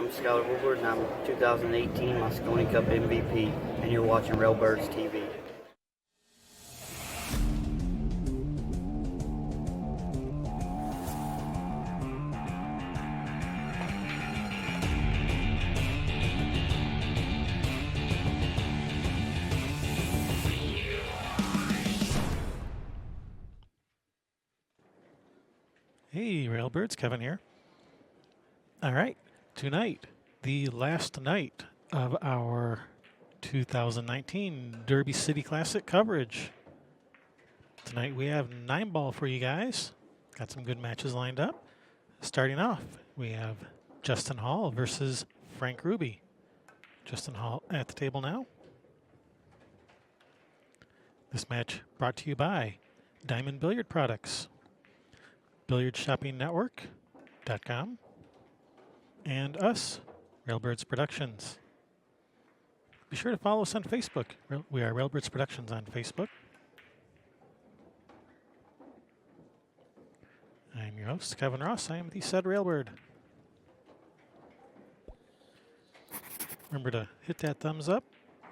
I'm Skylar Woodward, and I'm 2018 Moscone Cup MVP, and you're watching Railbirds TV. Hey, Railbirds, Kevin here. All right, tonight, the last night of our 2019 Derby City Classic coverage. Tonight we have 9-ball for you guys. Got some good matches lined up. Starting off, we have Justin Hall versus Frank Ruby. Justin Hall at the table now. This match brought to you by Diamond Billiard Products, BilliardShoppingNetwork.com, and us, Railbirds Productions. Be sure to follow us on Facebook. We are Railbirds Productions on Facebook. I'm your host, Kevin Ross. I am the said Railbird. Remember to hit that thumbs up.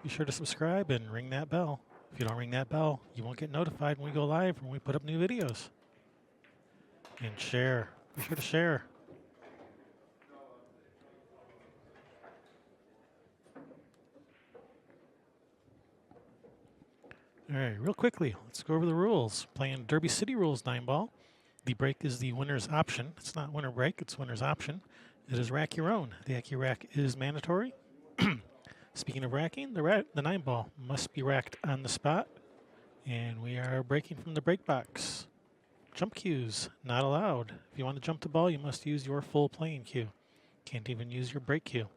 Be sure to subscribe and ring that bell. If you don't ring that bell, you won't get notified when we go live, when we put up new videos. And share. Be sure to share. All right, real quickly, let's go over the rules. Playing Derby City rules 9-ball. The break is the winner's option. It's not winner break, it's winner's option. It is rack your own. The AccuRack is mandatory. Speaking of racking, the 9-ball must be racked on the spot. And we are breaking from the break box. Jump cues, not allowed. If you want to jump the ball, you must use your full playing cue. Can't even use your break cue.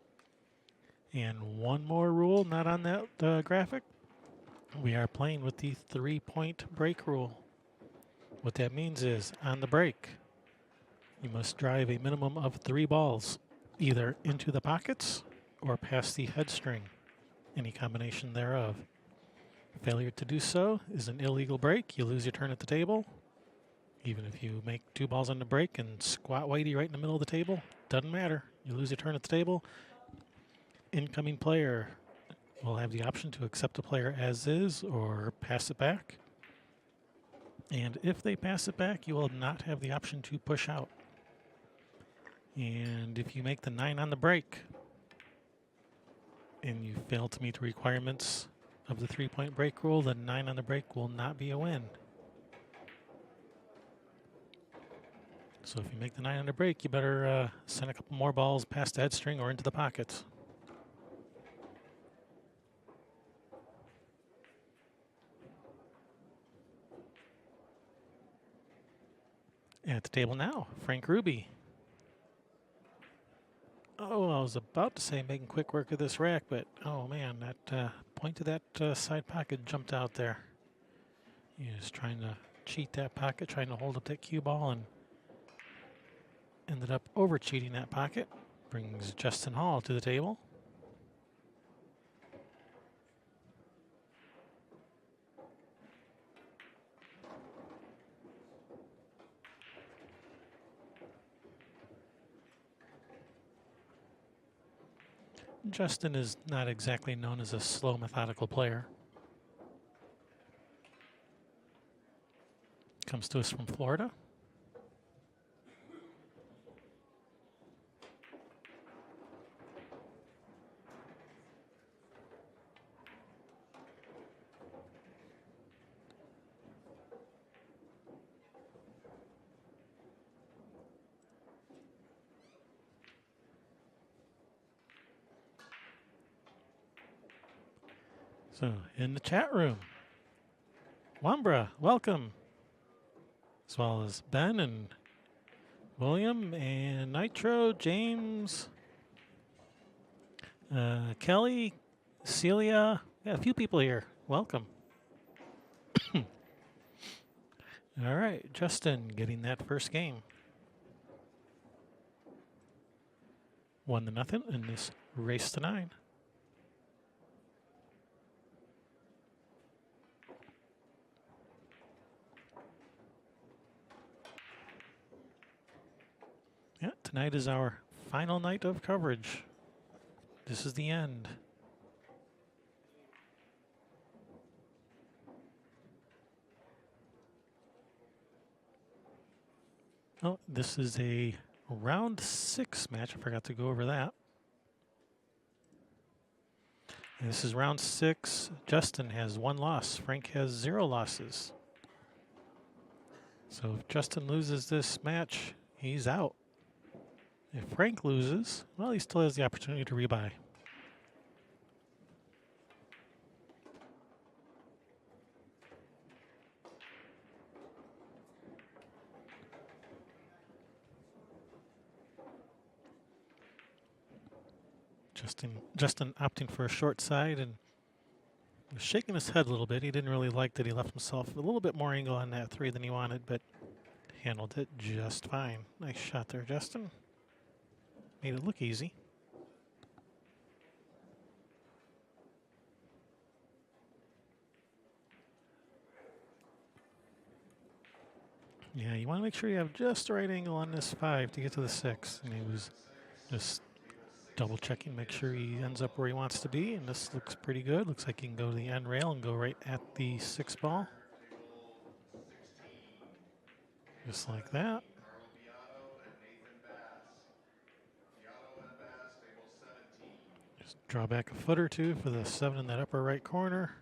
And one more rule, not on that graphic. We are playing with the 3-point break rule. What that means is, on the break, you must drive a minimum of 3 balls, either into the pockets or past the head string, any combination thereof. Failure to do so is an illegal break. You lose your turn at the table. Even if you make 2 balls on the break and squat whitey right in the middle of the table, doesn't matter. You lose your turn at the table. Incoming player will have the option to accept the player as is or pass it back. And if they pass it back, you will not have the option to push out. And if you make the 9 on the break and you fail to meet the requirements of the 3-point break rule, then 9 on the break will not be a win. So if you make the 9 on the break, you better send a couple more balls past the head string or into the pockets. At the table now, Frank Ruby. Oh, I was about to say making quick work of this rack, but oh man, that point of that side pocket jumped out there. He was trying to cheat that pocket, trying to hold up that cue ball, and ended up over cheating that pocket. Brings Justin Hall to the table. Justin is not exactly known as a slow, methodical player. Comes to us from Florida. So, in the chat room, Wambra, welcome. As well as Ben and William and Nitro, James, Kelly, Celia. Yeah, a few people here. Welcome. All right, Justin getting that first game. 1-0 in this race to 9. Yeah, tonight is our final night of coverage. This is the end. Oh, this is a round 6 match. I forgot to go over that. And this is round 6. Justin has 1 loss. Frank has 0 losses. So if Justin loses this match, he's out. If Frank loses, well, he still has the opportunity to rebuy. Justin opting for a short side and was shaking his head a little bit. He didn't really like that he left himself a little bit more angle on that 3 than he wanted, but handled it just fine. Nice shot there, Justin. Made it look easy. Yeah, you want to make sure you have just the right angle on this 5 to get to the 6. And he was just double checking, make sure he ends up where he wants to be. And this looks pretty good. Looks like he can go to the end rail and go right at the 6 ball. Just like that. Just draw back a foot or two for the 7 in that upper right corner.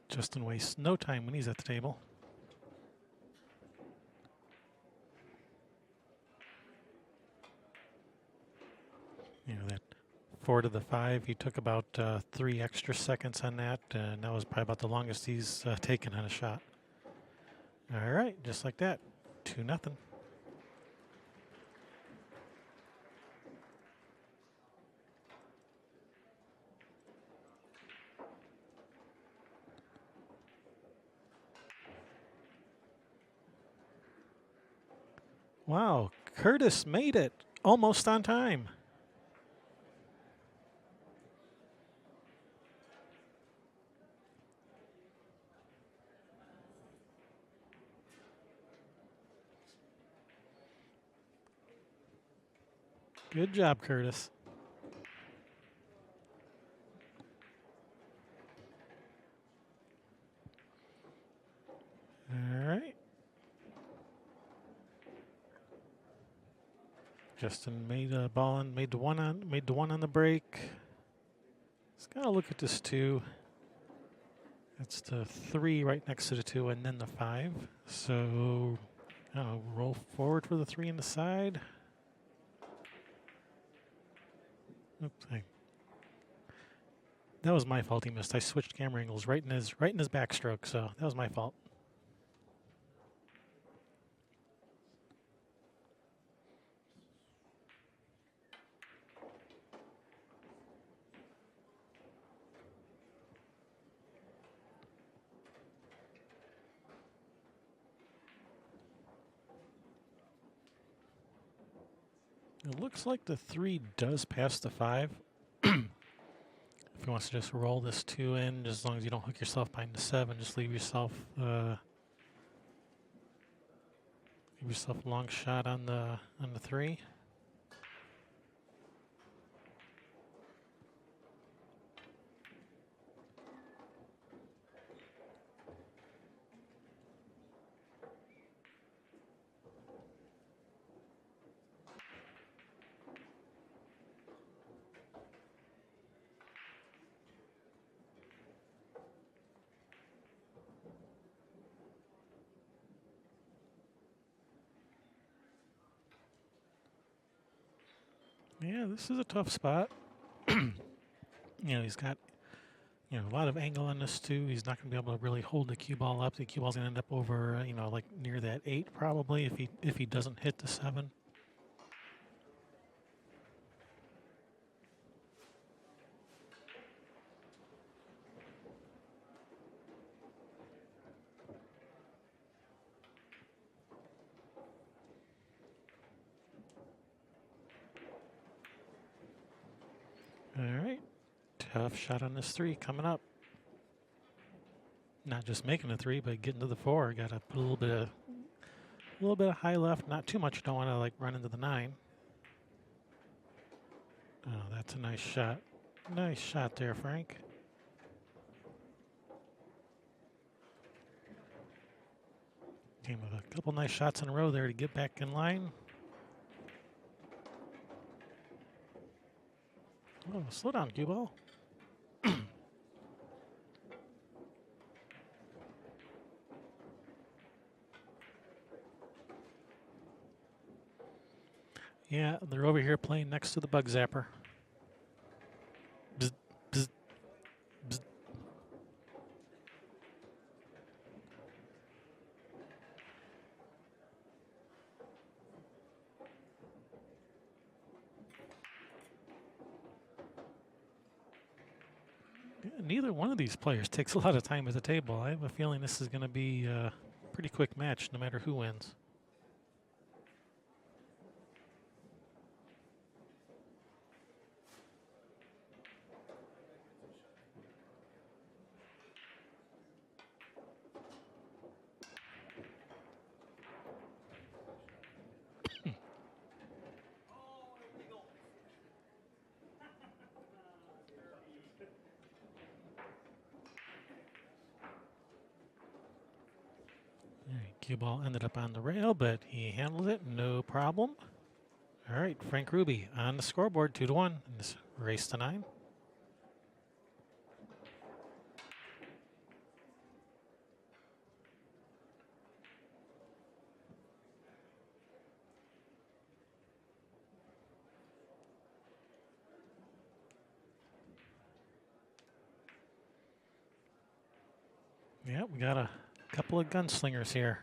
Justin wastes no time when he's at the table. You know, that 4 to the 5, he took about 3 extra seconds on that, and that was probably about the longest he's taken on a shot. All right, just like that, 2-0. Wow, Curtis made it almost on time. Good job, Curtis. All right. Justin made a ball on, made the one on the break. Let's gotta look at this 2. That's the 3 right next to the 2, and then the 5. So, roll forward for the 3 in the side. Oops, that was my fault. He missed. I switched camera angles right in his backstroke, so that was my fault. It looks like the 3 does pass the 5. If he wants to just roll this 2 in, just as long as you don't hook yourself behind the 7, just leave yourself a long shot on the 3. Yeah, this is a tough spot. He's got a lot of angle on this too. He's not going to be able to really hold the cue ball up. The cue ball's going to end up over, like near that 8 probably if he doesn't hit the 7. All right. Tough shot on this 3 coming up. Not just making a 3, but getting to the 4. Got to put a little bit of high left. Not too much. Don't want to like run into the 9. Oh, that's a nice shot. Nice shot there, Frank. Came with a couple nice shots in a row there to get back in line. Oh, slow down, cue ball. Yeah, they're over here playing next to the bug zapper. Bzz, bzz, bzz. Yeah, neither one of these players takes a lot of time at the table. I have a feeling this is going to be a pretty quick match no matter who wins. Cue ball ended up on the rail, but he handled it no problem. All right, Frank Ruby on the scoreboard, 2-1 in this race to 9. Yeah, we got a couple of gunslingers here.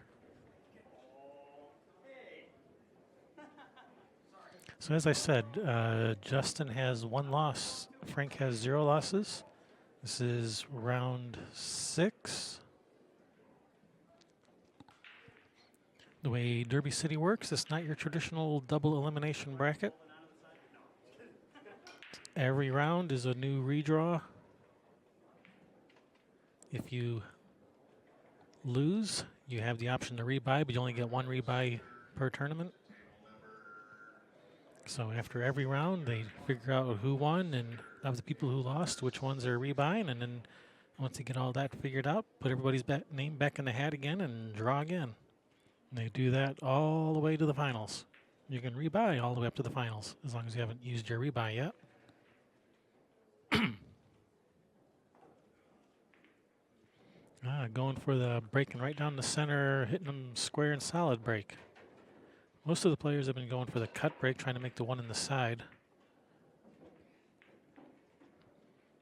So as I said, Justin has 1 loss. Frank has 0 losses. This is round 6. The way Derby City works, it's not your traditional double elimination bracket. Every round is a new redraw. If you lose, you have the option to rebuy, but you only get 1 rebuy per tournament. So after every round, they figure out who won and of the people who lost, which ones are rebuying, and then once they get all that figured out, put everybody's name back in the hat again and draw again. And they do that all the way to the finals. You can rebuy all the way up to the finals as long as you haven't used your rebuy yet. Going for the breaking right down the center, hitting them square and solid break. Most of the players have been going for the cut break, trying to make the 1 in the side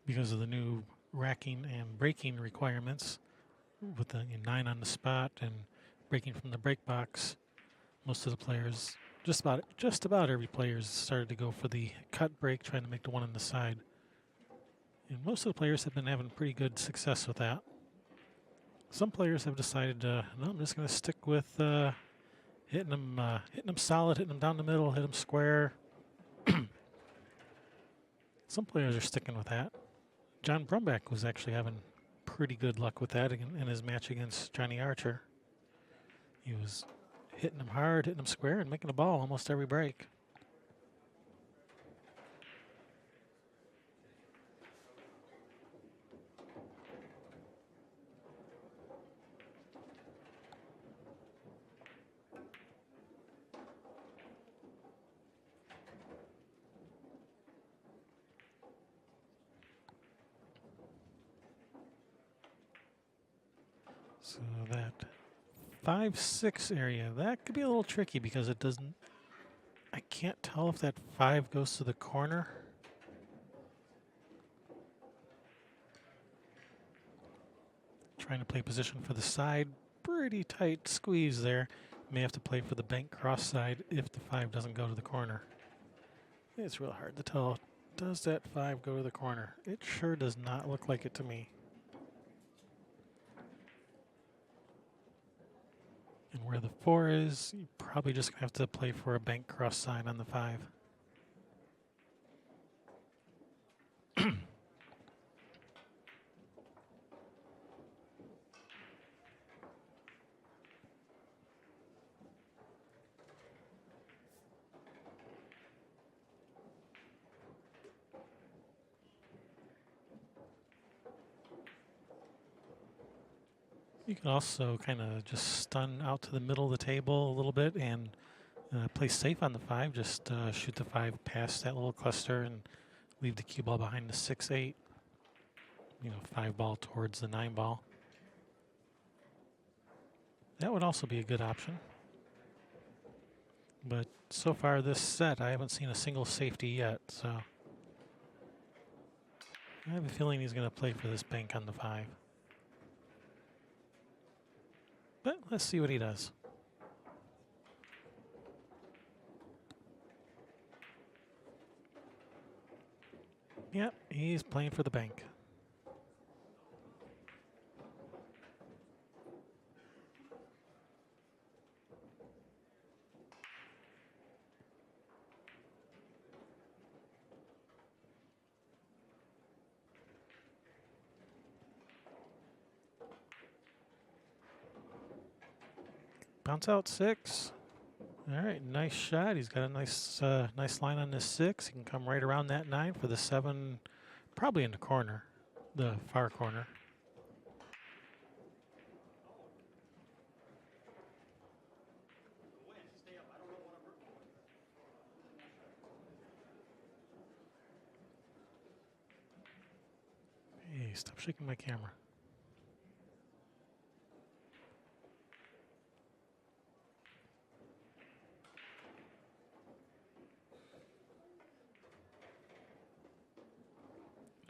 because of the new racking and braking requirements with the 9 on the spot and breaking from the break box. Most of the players, just about every player, started to go for the cut break, trying to make the 1 in the side. And most of the players have been having pretty good success with that. Some players have decided, no, I'm just going to stick with hitting them solid, hitting them down the middle, hit them square. Some players are sticking with that. John Brumback was actually having pretty good luck with that in his match against Johnny Archer. He was hitting them hard, hitting them square, and making a ball almost every break. So that 5-6 area, that could be a little tricky because it doesn't, I can't tell if that 5 goes to the corner. Trying to play position for the side, pretty tight squeeze there. May have to play for the bank cross side if the 5 doesn't go to the corner. It's real hard to tell. Does that 5 go to the corner? It sure does not look like it to me. And where the 4 is, you're probably just going to have to play for a bank cross side on the 5. You can also kind of just stun out to the middle of the table a little bit and play safe on the 5. Just shoot the 5 past that little cluster and leave the cue ball behind the 6-8. 5 ball towards the 9 ball. That would also be a good option. But so far this set, I haven't seen a single safety yet, so I have a feeling he's going to play for this bank on the 5. But let's see what he does. Yep, he's playing for the bank. Bounce out 6. All right, nice shot. He's got a nice line on this 6. He can come right around that 9 for the 7, probably in the corner, the far corner. Hey, stop shaking my camera.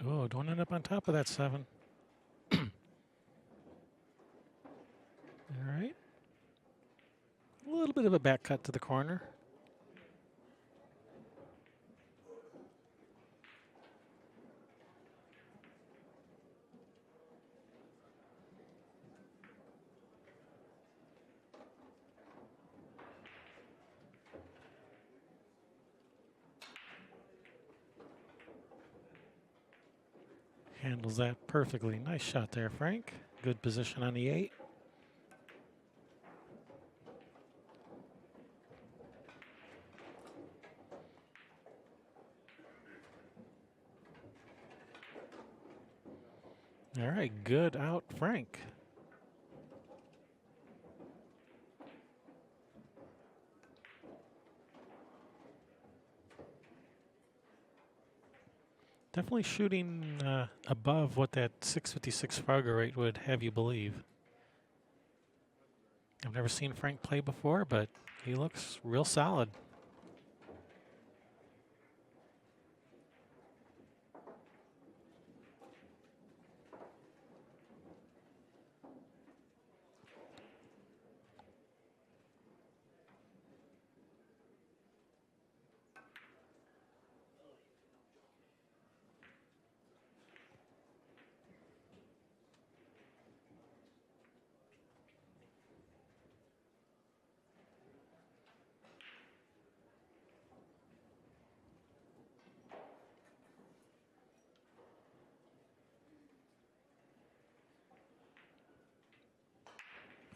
Oh, don't end up on top of that 7. All right. A little bit of a back cut to the corner. Handles that perfectly. Nice shot there, Frank. Good position on the 8. All right, good out, Frank. Definitely shooting above what that 656 Fargo rate would have you believe. I've never seen Frank play before, but he looks real solid.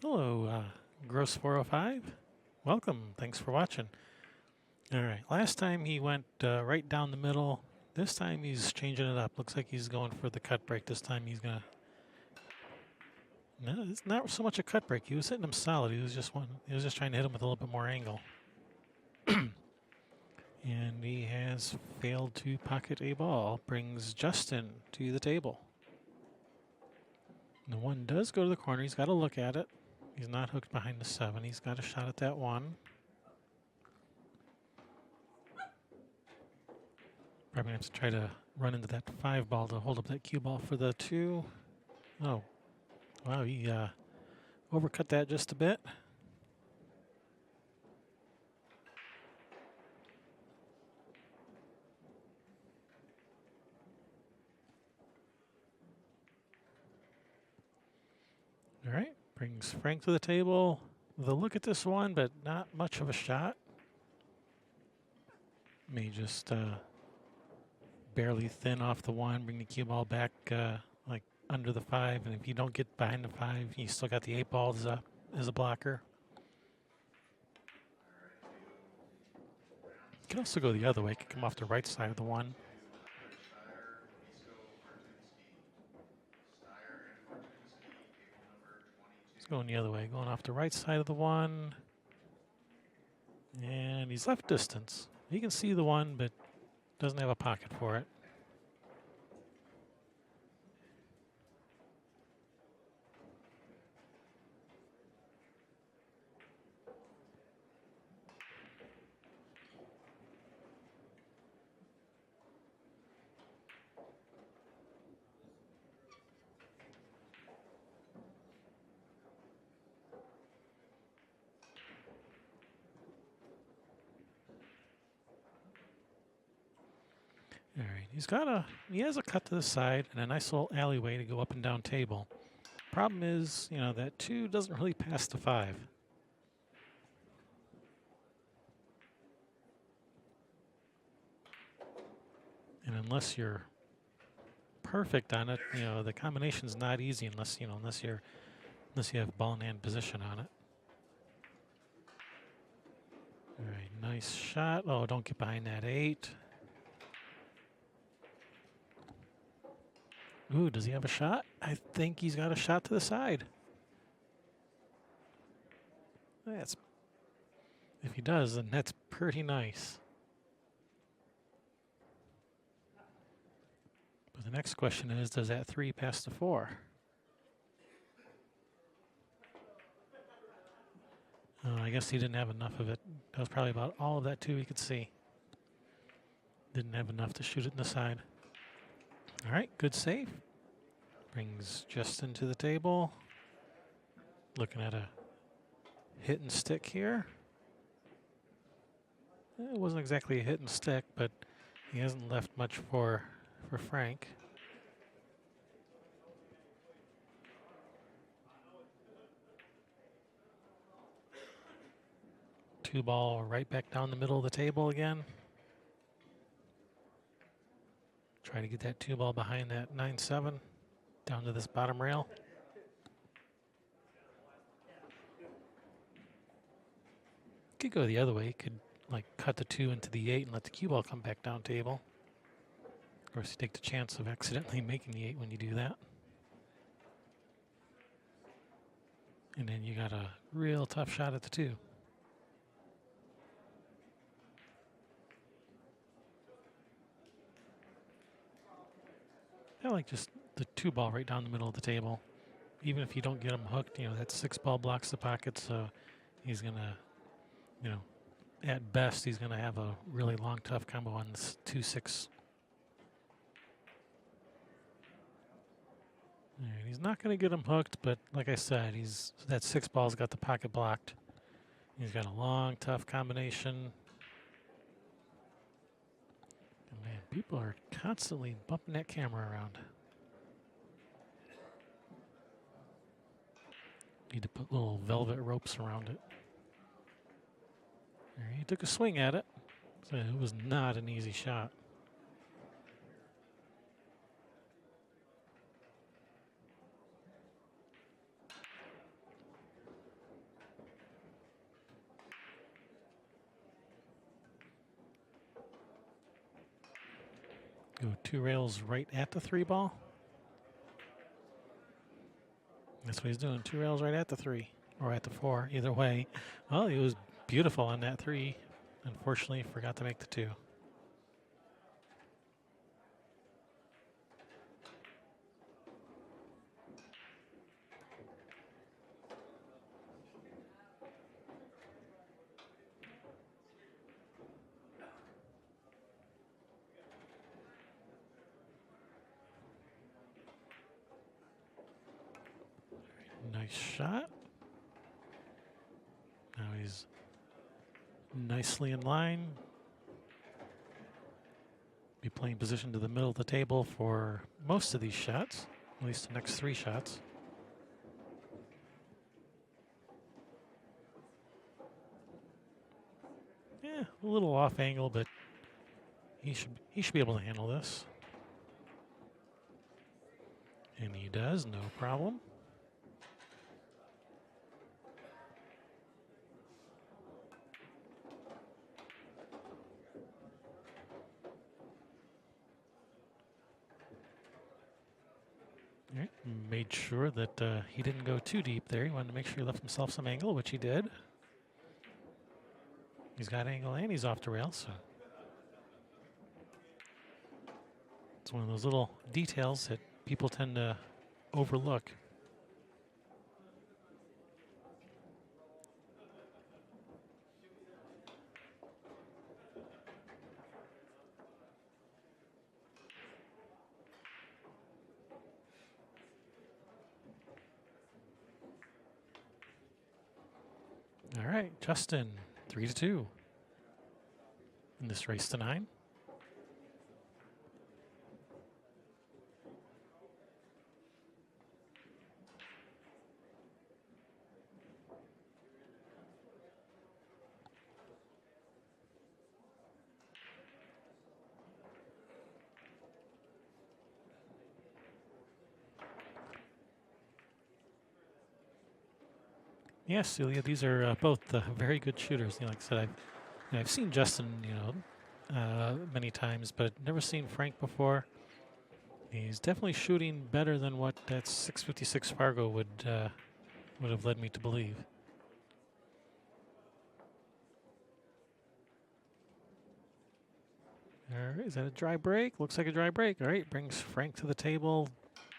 Hello, Gross 405. Welcome. Thanks for watching. All right. Last time he went right down the middle. This time he's changing it up. Looks like he's going for the cut break. This time he's gonna. No, it's not so much a cut break. He was hitting him solid. He was just trying to hit him with a little bit more angle. And he has failed to pocket a ball. Brings Justin to the table. The 1 does go to the corner. He's got to look at it. He's not hooked behind the 7. He's got a shot at that 1. Probably have to try to run into that 5 ball to hold up that cue ball for the 2. Oh, wow, he overcut that just a bit. All right, brings Frank to the table with a look at this 1, but not much of a shot. May just barely thin off the 1, bring the cue ball back like under the 5, and if you don't get behind the 5, you still got the 8 ball as a blocker. You can also go the other way. You can come off the right side of the 1. going the other way, going off the right side of the one. And he's left distance. He can see the one, but doesn't have a pocket for it. All right, he has a cut to the side and a nice little alleyway to go up and down table. Problem is, that 2 doesn't really pass the 5. And unless you're perfect on it, the combination's not easy unless you have ball in hand position on it. All right, nice shot. Oh, don't get behind that 8. Ooh, does he have a shot? I think he's got a shot to the side. If he does, then that's pretty nice. But the next question is, does that 3 pass the 4? I guess he didn't have enough of it. That was probably about all of that 2 he could see. Didn't have enough to shoot it in the side. All right, good save. Brings Justin to the table. Looking at a hit and stick here. It wasn't exactly a hit and stick, but he hasn't left much for Frank. Two ball right back down the middle of the table again. Try to get that 2 ball behind that 9-7 down to this bottom rail. Could go the other way. Could like cut the 2 into the 8 and let the cue ball come back down table. Of course, you take the chance of accidentally making the 8 when you do that. And then you got a real tough shot at the 2. I like just the 2 ball right down the middle of the table. Even if you don't get him hooked, that 6 ball blocks the pocket, so he's gonna, at best, he's gonna have a really long, tough combo on this 2-6. Right, he's not gonna get him hooked, but like I said, that 6 ball's got the pocket blocked. He's got a long, tough combination. And man, people are constantly bumping that camera around. Need to put little velvet ropes around it. He took a swing at it. So it was not an easy shot. Go 2 rails right at the 3 ball. That's what he's doing. 2 rails right at the 3 or at the 4, either way. Well, he was beautiful on that 3. Unfortunately, forgot to make the 2. Nice shot. Now he's nicely in line. Be playing position to the middle of the table for most of these shots, at least the next 3 shots. Yeah, a little off angle, but he should be able to handle this. And he does, no problem. All right. Made sure that he didn't go too deep there. He wanted to make sure he left himself some angle, which he did. He's got angle and he's off the rail, so it's one of those little details that people tend to overlook. All right, Justin, 3-2 in this race to 9. Yes, Celia, these are both very good shooters. Like I said, I've seen Justin, many times, but never seen Frank before. He's definitely shooting better than what that 656 Fargo would have led me to believe. All right, is that a dry break? Looks like a dry break. All right, brings Frank to the table.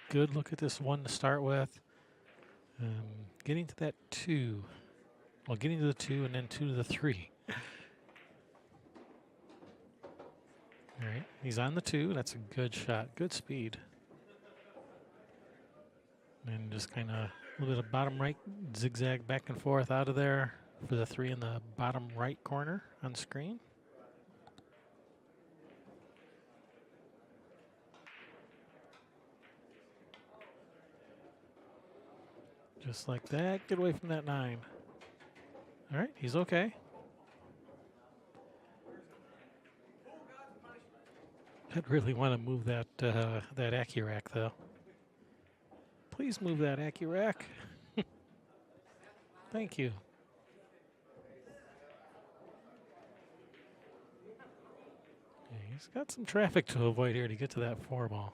Good look at this one to start with. Getting to that 2. Well, getting to the 2 and then 2 to the 3. All right, he's on the 2. That's a good shot. Good speed. And just kind of a little bit of bottom right zigzag back and forth out of there for the 3 in the bottom right corner on screen. Just like that. Get away from that 9. All right, he's okay. I'd really want to move that that AccuRack though. Please move that AccuRack. Thank you. Yeah, he's got some traffic to avoid here to get to that 4 ball.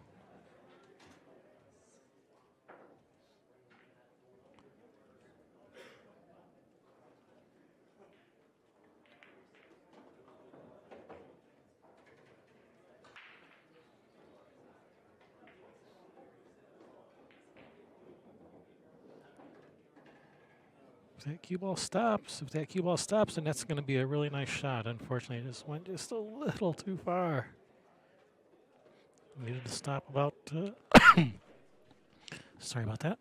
If that cue ball stops, then that's going to be a really nice shot. Unfortunately, it just went just a little too far. Needed to stop about. Sorry about that.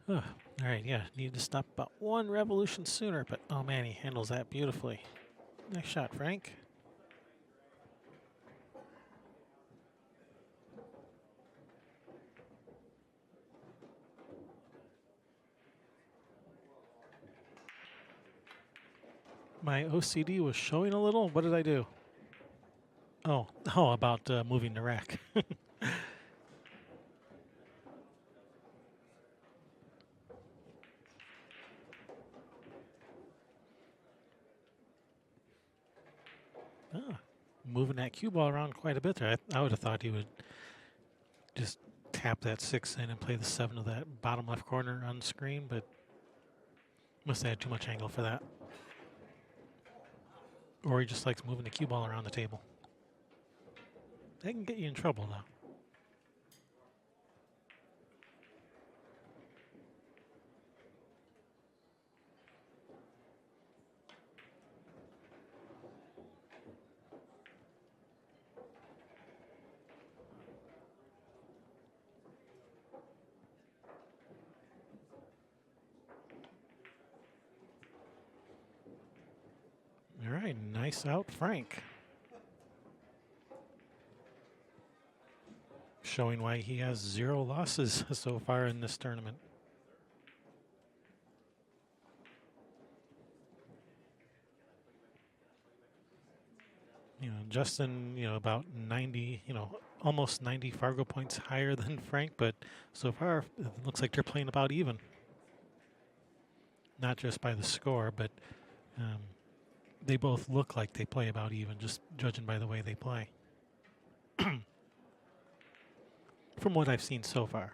All right, yeah, needed to stop about 1 revolution sooner, but oh man, he handles that beautifully. Nice shot, Frank. My OCD was showing a little. What did I do? Oh, about moving the rack. Moving that cue ball around quite a bit there. I would have thought he would just tap that 6 in and play the 7 to that bottom left corner on the screen, but must have had too much angle for that. Or he just likes moving the cue ball around the table. That can get you in trouble, though. All right, nice out, Frank. Showing why he has 0 losses so far in this tournament. Justin, about 90, almost 90 Fargo points higher than Frank, but so far it looks like they're playing about even. Not just by the score, but they both look like they play about even, just judging by the way they play. From what I've seen so far.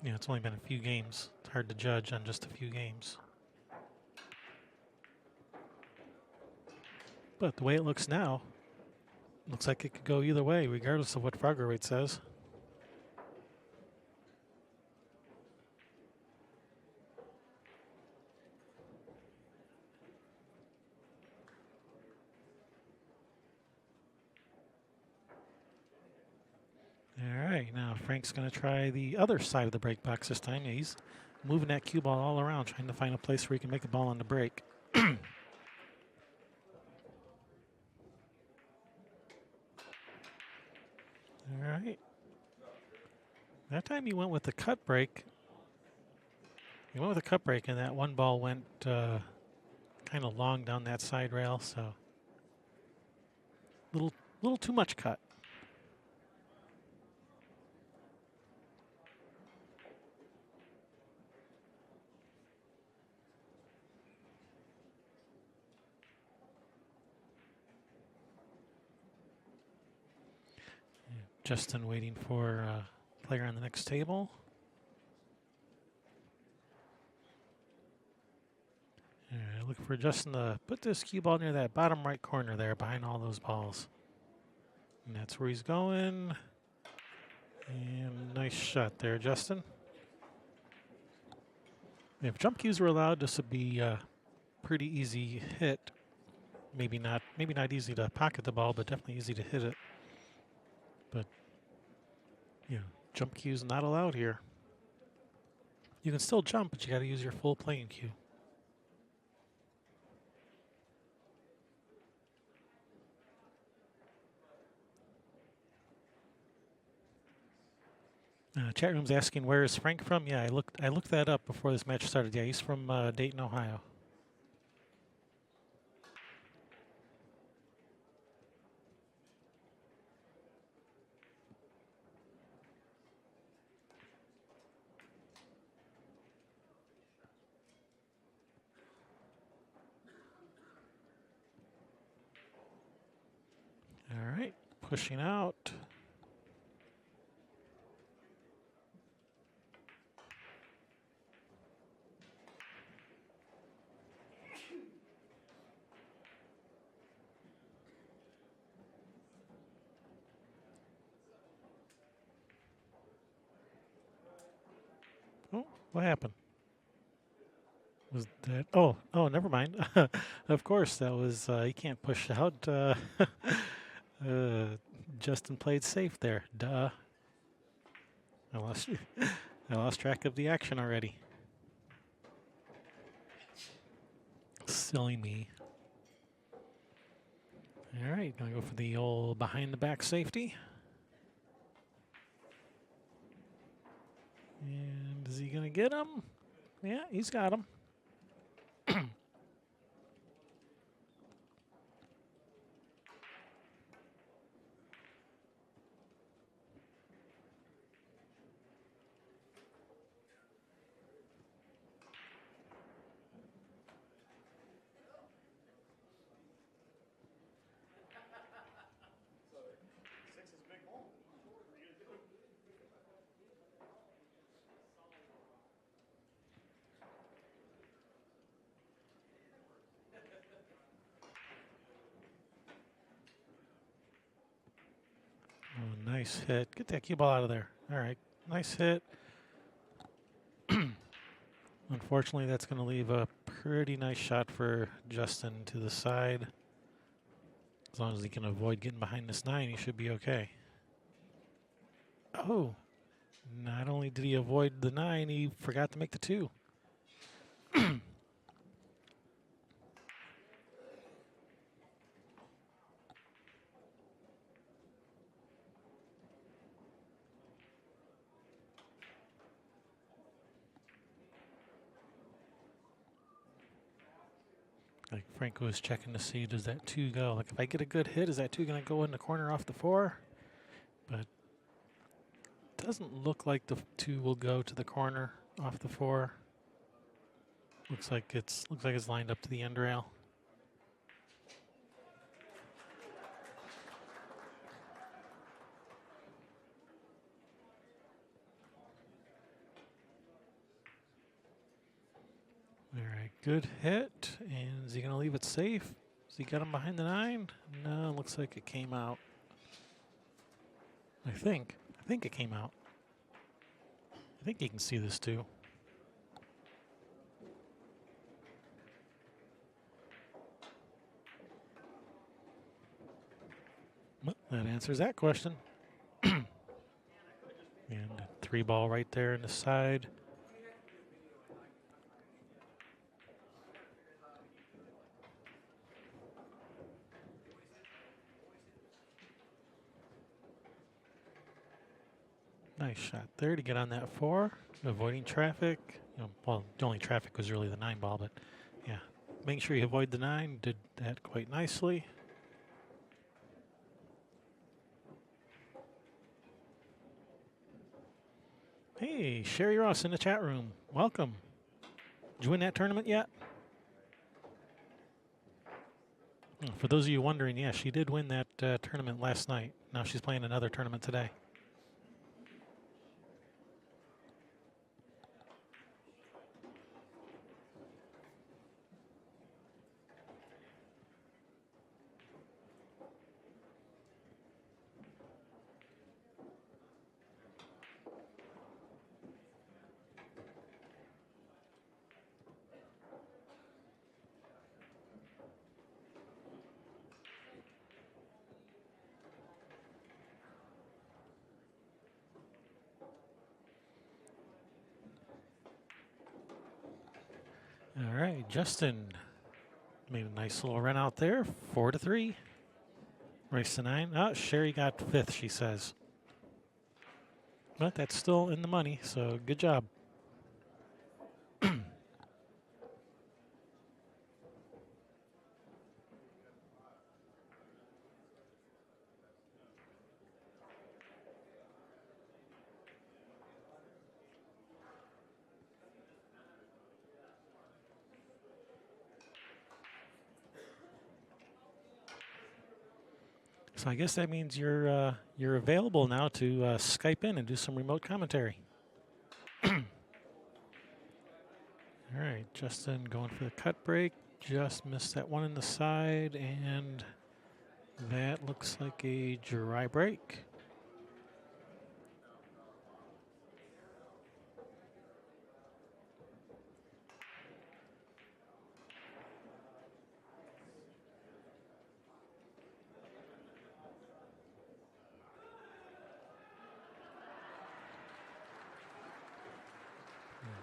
You know, it's only been a few games. It's hard to judge on just a few games. But the way it looks now, looks like it could go either way, regardless of what Frogger Rate says. All right, now Frank's going to try the other side of the break box this time. He's moving that cue ball all around, trying to find a place where he can make a ball on the break. All right. That time he went with the cut break. He went with a cut break, and that one ball went kind of long down that side rail, so little too much cut. Justin waiting for a player on the next table. Looking for Justin to put this cue ball near that bottom right corner there behind all those balls. And that's where he's going. And nice shot there, Justin. If jump cues were allowed, this would be a pretty easy hit. Maybe not easy to pocket the ball, but definitely easy to hit it. But you know, jump cues not allowed here. You can still jump, but you got to use your full playing cue. Chat room's asking where is Frank from? Yeah, I looked that up before this match started. Yeah, he's from Dayton, Ohio. All right, pushing out. Oh, what happened? Was that? Oh, never mind. Of course, that was. He can't push out. Justin played safe there. Duh. I lost track of the action already. Silly me. All right, gonna go for the old behind the back safety. And is he gonna get him? Yeah, he's got him. Oh, nice hit. Get that cue ball out of there. All right, nice hit. Unfortunately, that's going to leave a pretty nice shot for Justin to the side. As long as he can avoid getting behind this 9, he should be okay. Oh, not only did he avoid the 9, he forgot to make the 2. Like Frank was checking to see, does that 2 go? Like if I get a good hit, is that 2 going to go in the corner off the 4? But it doesn't look like the 2 will go to the corner off the 4. Looks like it's lined up to the end rail. All right, good hit. And is he going to leave it safe? Has he got him behind the 9? No, looks like it came out. I think it came out. I think you can see this too. Well, that answers that question. And 3 ball right there in the side. Nice shot there to get on that 4, avoiding traffic. Well, the only traffic was really the 9 ball, but yeah, making sure you avoid the 9, did that quite nicely. Hey, Sherry Ross in the chat room. Welcome. Did you win that tournament yet? For those of you wondering, yeah, she did win that tournament last night. Now she's playing another tournament today. All right, Justin made a nice little run out there, 4-3. Race to 9. Oh, Sherry got 5th, she says. But that's still in the money, so good job. So I guess that means you're available now to Skype in and do some remote commentary. All right, Justin going for the cut break. Just missed that one in the side, and that looks like a dry break.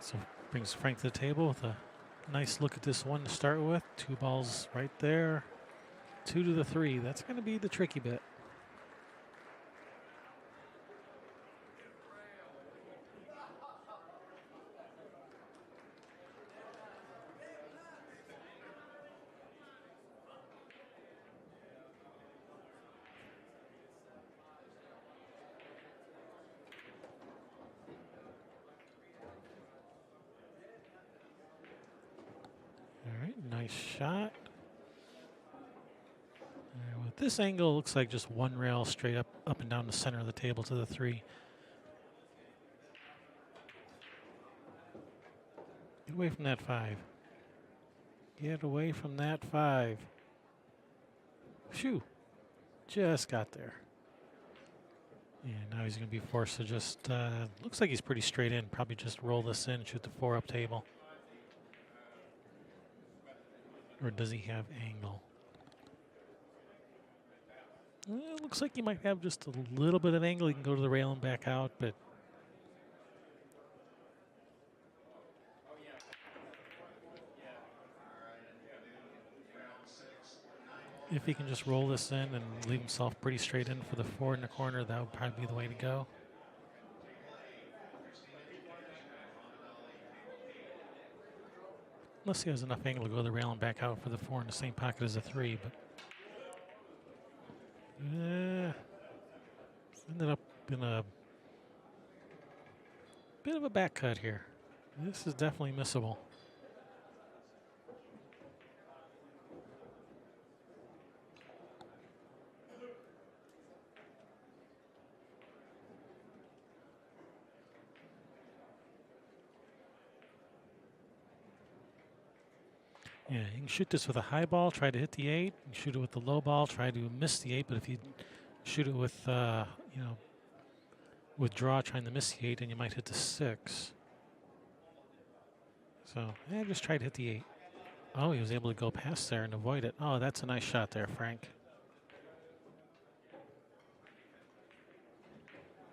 So brings Frank to the table with a nice look at this one to start with. 2 balls right there. 2 to the 3. That's going to be the tricky bit. All right, nice shot. With this angle, it looks like just one rail straight up and down the center of the table to the 3. Get away from that 5. Get away from that 5. Phew. Just got there. And now he's going to be forced to just, looks like he's pretty straight in. Probably just roll this in, shoot the 4 up table. Or does he have angle? It looks like he might have just a little bit of angle. He can go to the rail and back out, but if he can just roll this in and leave himself pretty straight in for the 4 in the corner, that would probably be the way to go. Unless he has enough angle to go to the rail and back out for the 4 in the same pocket as the 3, but ended up in a bit of a back cut here. This is definitely missable. Yeah, you can shoot this with a high ball, try to hit the 8. You can shoot it with the low ball, try to miss the 8. But if you shoot it with, you know, with draw, trying to miss the 8, and you might hit the 6. So, yeah, just try to hit the 8. Oh, he was able to go past there and avoid it. Oh, that's a nice shot there, Frank.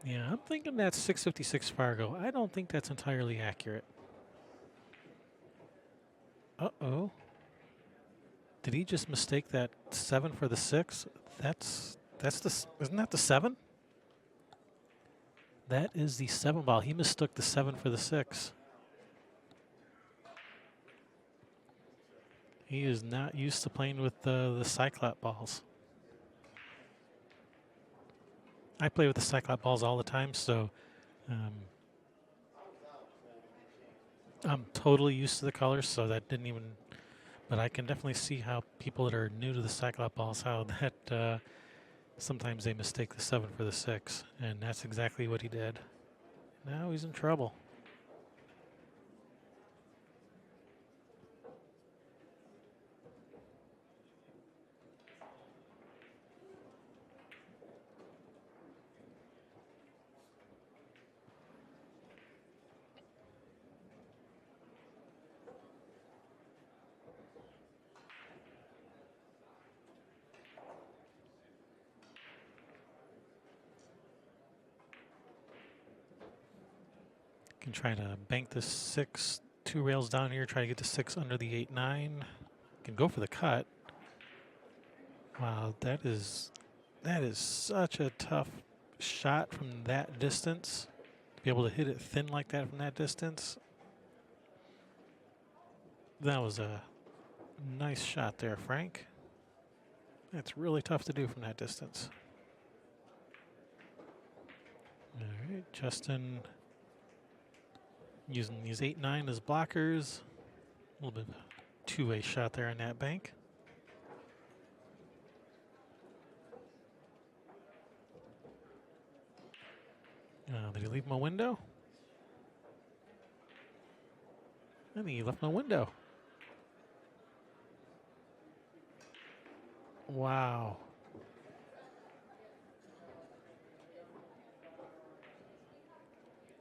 Yeah, I'm thinking that's 656 Fargo. I don't think that's entirely accurate. Uh-oh. Did he just mistake that 7 for the 6? Isn't that the 7? That is the 7 ball. He mistook the 7 for the 6. He is not used to playing with the Cyclop balls. I play with the Cyclop balls all the time, so I'm totally used to the colors, so that didn't even... But I can definitely see how people that are new to the Cyclop balls, how that sometimes they mistake the 7 for the 6, and that's exactly what he did. Now he's in trouble. Can try to bank the 6 2 rails down here, try to get the 6 under the 8-9. Can go for the cut. Wow, that is such a tough shot from that distance. To be able to hit it thin like that from that distance. That was a nice shot there, Frank. That's really tough to do from that distance. All right, Justin using these 8-9 as blockers. A little bit of a two-way shot there on that bank. Did he leave him a window? I think he left him a window. Wow.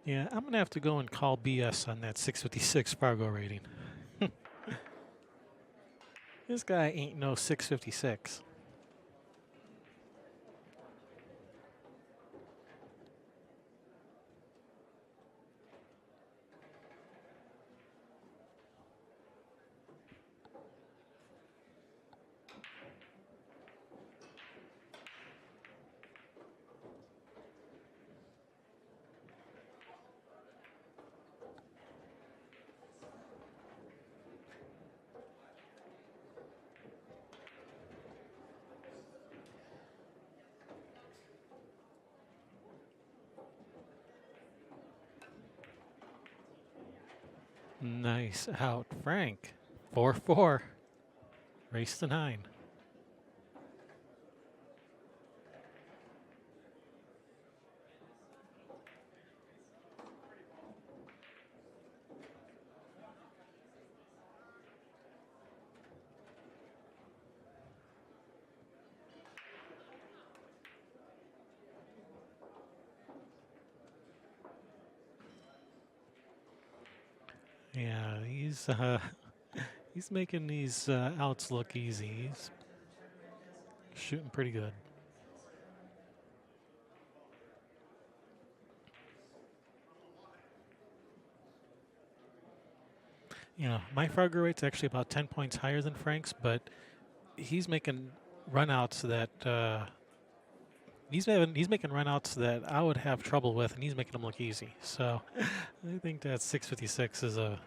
Yeah, I'm going to have to go and call BS on that 656 Fargo rating. This guy ain't no 656. Nice out, Frank. 4-4. Race to 9. Yeah, he's making these outs look easy. He's shooting pretty good. You know, my Fargo rate's actually about 10 points higher than Frank's, but he's making runouts that he's making runouts that I would have trouble with, and he's making them look easy. So I think that 656 is a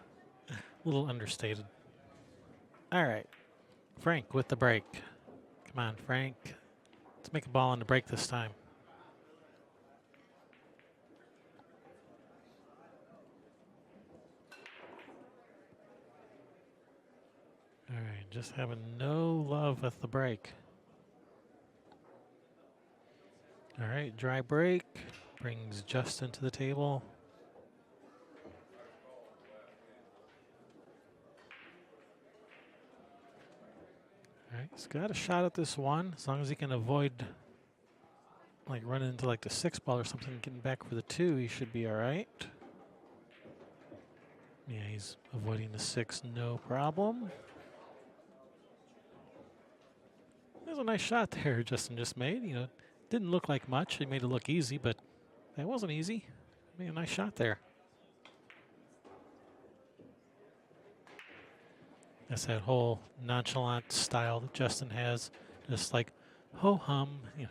little understated. All right, Frank with the break. Come on, Frank. Let's make a ball on the break this time. All right, just having no love with the break. All right, dry break brings Justin to the table. right, he's got a shot at this one. As long as he can avoid like running into like the 6 ball or something, getting back for the 2, he should be all right. Yeah, he's avoiding the 6, no problem. There's a nice shot there Justin just made. You know, didn't look like much. He made it look easy, but that wasn't easy. Made a nice shot there. That's that whole nonchalant style that Justin has. Just like, ho-hum. You know,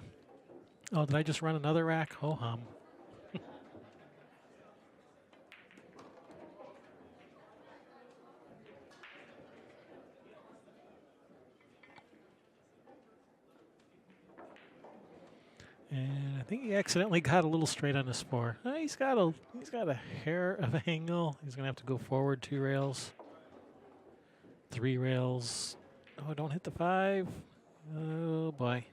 oh, did I just run another rack? Ho-hum. And I think he accidentally got a little straight on his 4. He's got a hair of an angle. He's gonna have to go forward 2 rails, 3 rails. Oh, don't hit the 5. Oh boy.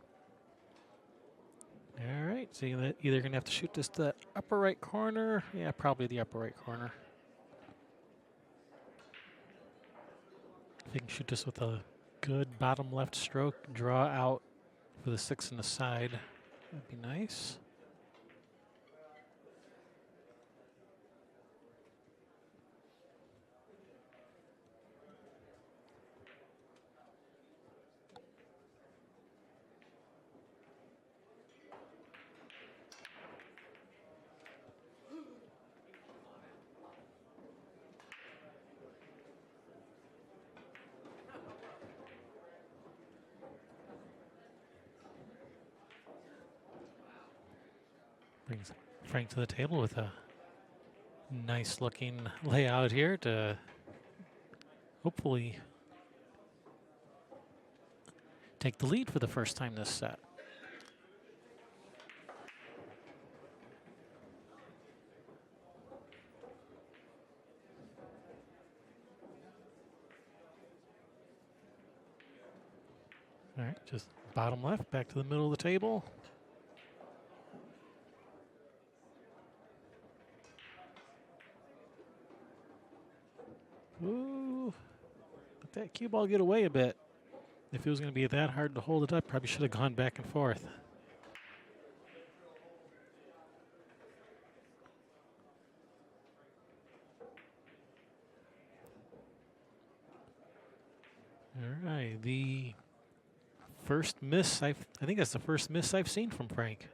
All right, so you're either gonna have to shoot this to the upper right corner. Yeah, probably the upper right corner. If you can shoot this with a good bottom left stroke, draw out for the 6 on the side. That'd be nice. Brings Frank to the table with a nice looking layout here to hopefully take the lead for the first time this set. All right, just bottom left, back to the middle of the table. Ooh, let that cue ball get away a bit. If it was going to be that hard to hold it up, probably should have gone back and forth. All right, the first miss, I think that's the first miss I've seen from Frank.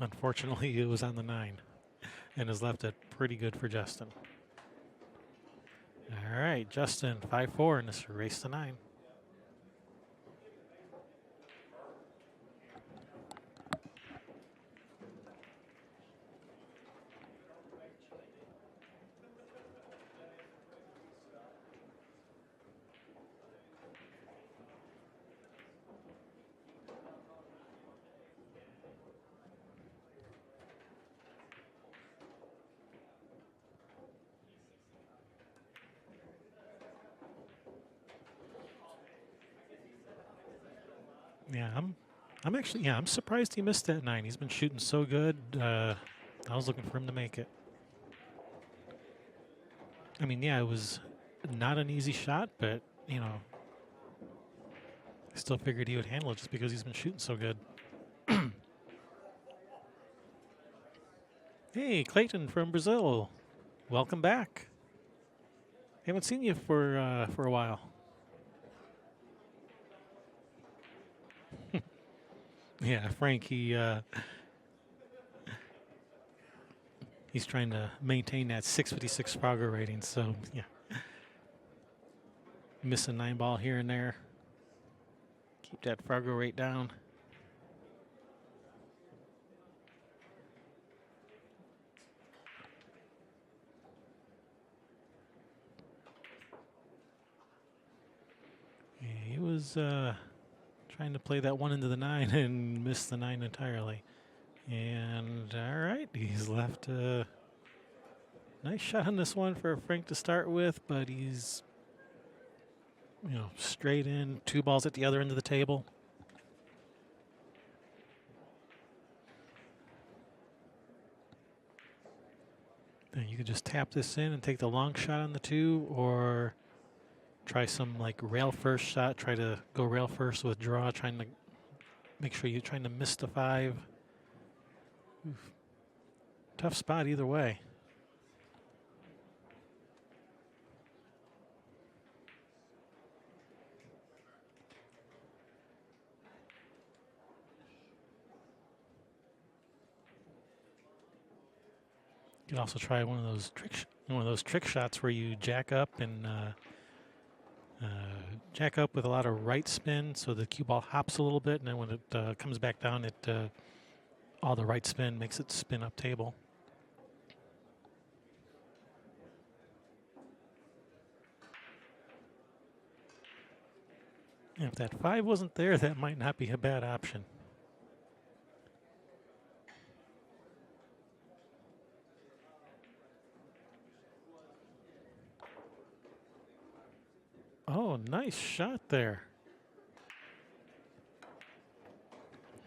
Unfortunately, it was on the 9 and has left it pretty good for Justin. All right, Justin, 5-4 in this race to 9. Yeah, I'm surprised he missed that 9. He's been shooting so good. I was looking for him to make it. I mean, yeah, it was not an easy shot, but, you know, I still figured he would handle it just because he's been shooting so good. Hey, Clayton from Brazil. Welcome back. Haven't seen you for a while. Yeah, Frank, he's trying to maintain that 656 Frogger rating, so yeah. Miss a 9 ball here and there. Keep that Frogger rate down. Yeah, he was trying to play that 1 into the 9 and missed the 9 entirely. And all right, he's left a nice shot on this one for Frank to start with, but he's, you know, straight in, 2 balls at the other end of the table. Then you can just tap this in and take the long shot on the 2, or try some like rail first shot. Try to go rail first with draw, trying to make sure you're trying to miss the 5. Oof. Tough spot either way. You can also try one of those trick shots where you jack up and jack up with a lot of right spin, so the cue ball hops a little bit, and then when it comes back down, all the right spin makes it spin up table. And if that 5 wasn't there, that might not be a bad option. Oh, nice shot there.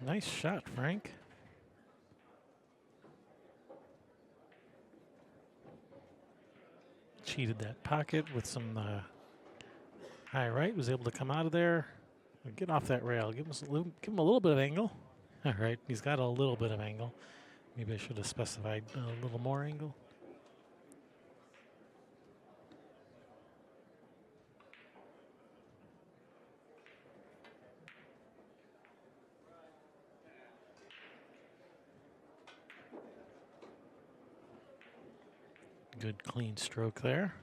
Nice shot, Frank. Cheated that pocket with some high right. Was able to come out of there. Get off that rail. Give him a little bit of angle. All right, he's got a little bit of angle. Maybe I should have specified a little more angle. Good clean stroke there.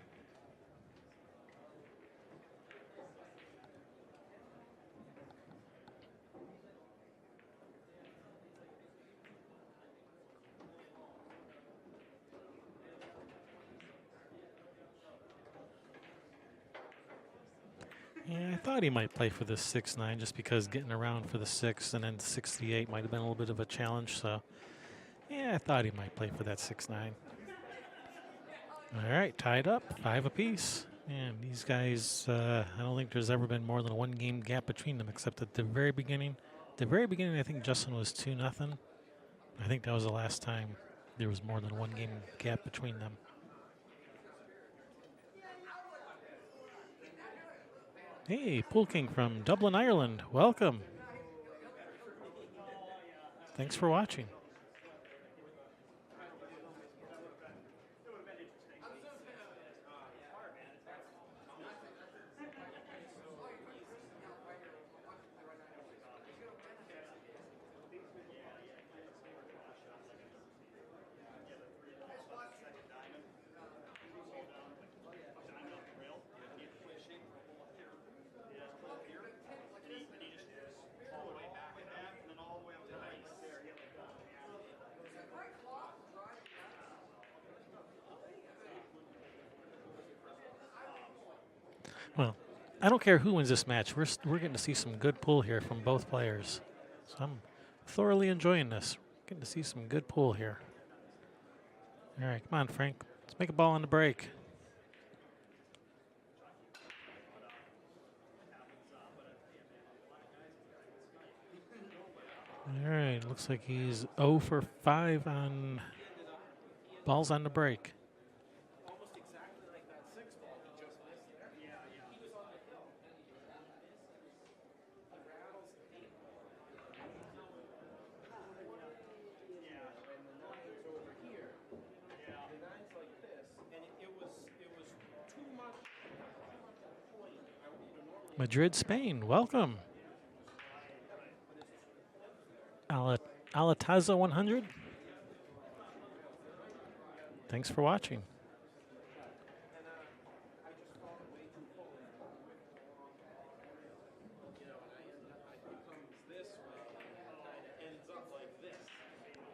Yeah, I thought he might play for this 6-9 just because getting around for the 6 and then 68 might have been a little bit of a challenge. So, yeah, I thought he might play for that 6-9. All right, tied up, 5 apiece. And these guys, I don't think there's ever been more than a 1-game gap between them, except at the very beginning. The very beginning, I think Justin was 2-0. I think that was the last time there was more than 1-game gap between them. Hey, Pool King from Dublin, Ireland. Welcome. Thanks for watching. Well, I don't care who wins this match. We're getting to see some good pool here from both players. So I'm thoroughly enjoying this. Getting to see some good pool here. All right, come on, Frank. Let's make a ball on the break. All right, looks like he's 0 for 5 on balls on the break. Madrid, Spain, welcome. Alataza 100. Thanks for watching.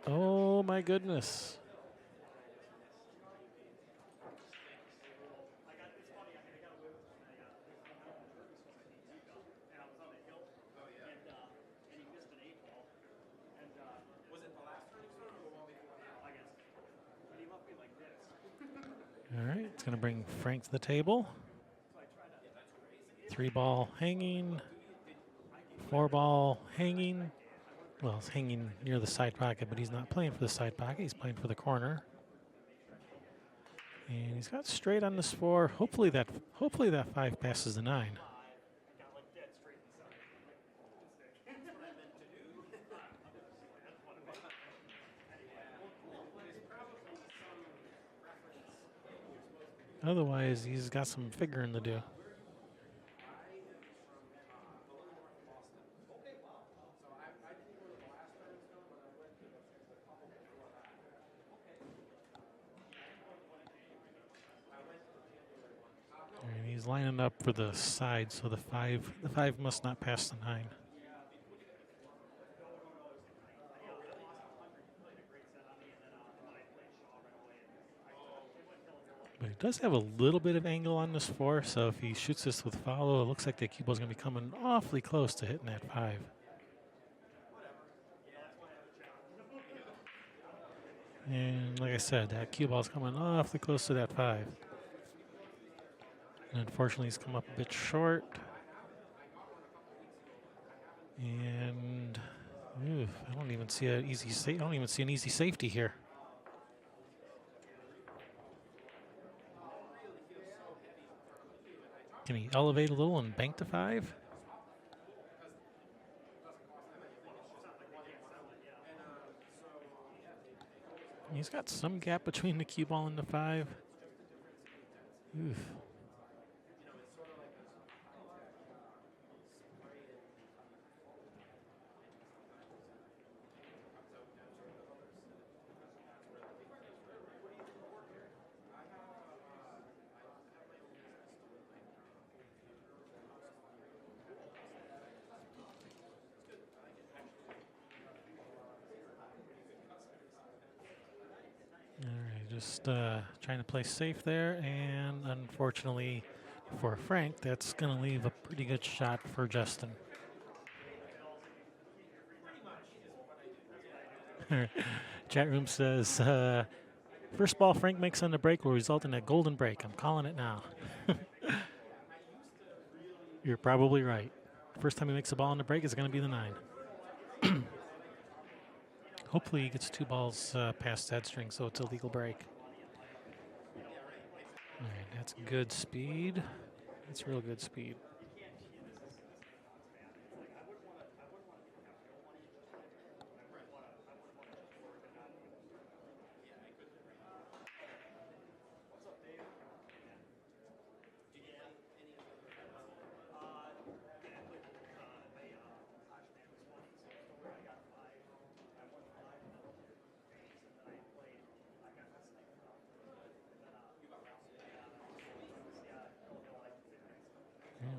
Oh my goodness. All right, it's going to bring Frank to the table. 3-ball hanging, 4-ball hanging. Well, it's hanging near the side pocket, but he's not playing for the side pocket. He's playing for the corner. And he's got straight on this 4. Hopefully that 5 passes the 9. Otherwise, he's got some figuring to do. And he's lining up for the side, so the 5 must not pass the 9. But he does have a little bit of angle on this 4, so if he shoots this with follow, it looks like the cue ball's going to be coming awfully close to hitting that 5. And like I said, that cue ball's coming awfully close to that 5. And unfortunately, he's come up a bit short. And I don't even see an easy safety here. Can he elevate a little and bank to 5? He's got some gap between the cue ball and the 5. Oof. All right, just trying to play safe there, and unfortunately for Frank, that's going to leave a pretty good shot for Justin. Chat room says, first ball Frank makes on the break will result in a golden break. I'm calling it now. You're probably right. First time he makes a ball on the break is going to be the 9. Hopefully he gets 2 balls past that string, so it's a legal break. All right, that's good speed. That's real good speed.